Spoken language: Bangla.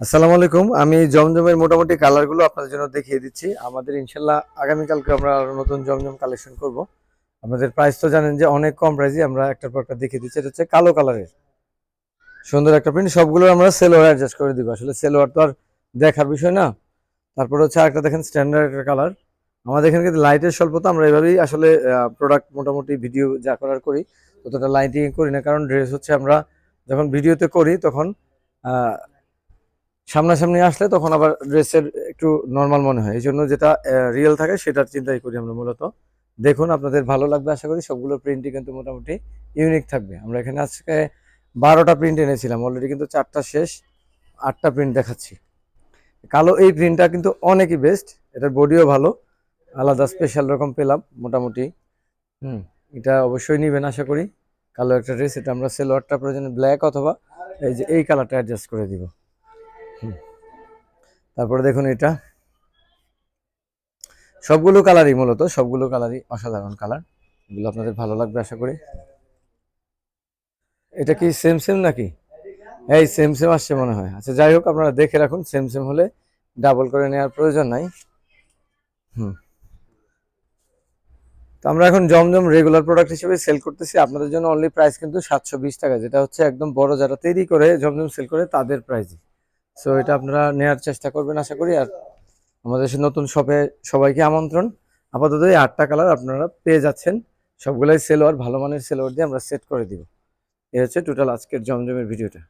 আসসালামু আলাইকুম। আমি জমজমের মোটামুটি কালারগুলো আপনাদের জন্য দেখিয়ে দিচ্ছি। আমাদের ইনশাল্লাহ আগামীকালকে আমরা আরো নতুন জমজম কালেকশন করব। আমাদের প্রাইস তো জানেন যে অনেক কম প্রাইসে আমরা একটার পর একটা দেখিয়ে দিচ্ছি। এটা হচ্ছে কালো কালারের সুন্দর একটা প্রিন্ট। সবগুলো আমরা সেলোয়ার অ্যাডজাস্ট করে দিব। আসলে সেলোয়ার তো আর দেখার বিষয় না। তারপরে হচ্ছে আরেকটা দেখেন স্ট্যান্ডার্ড একটা কালার। আমাদের এখানে কিন্তু লাইটের স্বল্পতা, আমরা এভাবেই আসলে প্রোডাক্ট মোটামুটি ভিডিও যা করার করি ততটা লাইটিং করি না, কারণ ড্রেস হচ্ছে আমরা যখন ভিডিওতে করি তখন সামনাসামনি আসলে তখন আবার ড্রেসের একটু নর্মাল মনে হয়। এই জন্য যেটা রিয়েল থাকে সেটার চিন্তাই করি আমরা মূলত। দেখুন, আপনাদের ভালো লাগবে আশা করি। সবগুলো প্রিন্টই কিন্তু মোটামুটি ইউনিক থাকবে। আমরা এখানে আজকে 12টা প্রিন্ট এনেছিলাম, অলরেডি কিন্তু 4টা শেষ, 8টা প্রিন্ট দেখাচ্ছি। কালো এই প্রিন্টটা কিন্তু অনেকই বেস্ট, এটার বডিও ভালো, আলাদা স্পেশাল রকম পেলাম মোটামুটি। হুম, এটা অবশ্যই নিবেন আশা করি। কালো একটা ড্রেস, এটা আমরা সেলোয়ারটা প্রয়োজনে ব্ল্যাক অথবা এই যে এই কালারটা অ্যাডজাস্ট করে দিব। তারপরে দেখুন, এটা সবগুলো কালারই মূলত সবগুলো কালারই অসাধারণ কালার, এগুলো আপনাদের ভালো লাগবে আশা করি। এটা কি সেম সেম নাকি? এই সেম সেম আসছে মনে হয়। আচ্ছা, যাই হোক, আপনারা দেখে রাখুন, সেম সেম হলে ডাবল করে নেওয়ার প্রয়োজন নাই। হুম, তো আমরা এখন জমজম রেগুলার প্রোডাক্ট হিসেবে সেল করতেছি। আপনাদের জন্য অনলি প্রাইস কিন্তু 720 টাকা, যেটা হচ্ছে একদম বড় যারা তৈরি করে জমজম সেল করে তাদের প্রাইসই। সো এটা আপনারা নেওয়ার চেষ্টা করবেন আশা করি। আর আমাদের নতুন শপে সবাইকে আমন্ত্রণ। আপাতত এই 8টা কালার আপনারা পেয়ে যাচ্ছেন, সবগুলাই সেলোয়ার, ভালো মানের সেলোয়ার দিয়ে আমরা সেট করে দিব। এই হচ্ছে টোটাল আজকের জমজমের ভিডিওটা।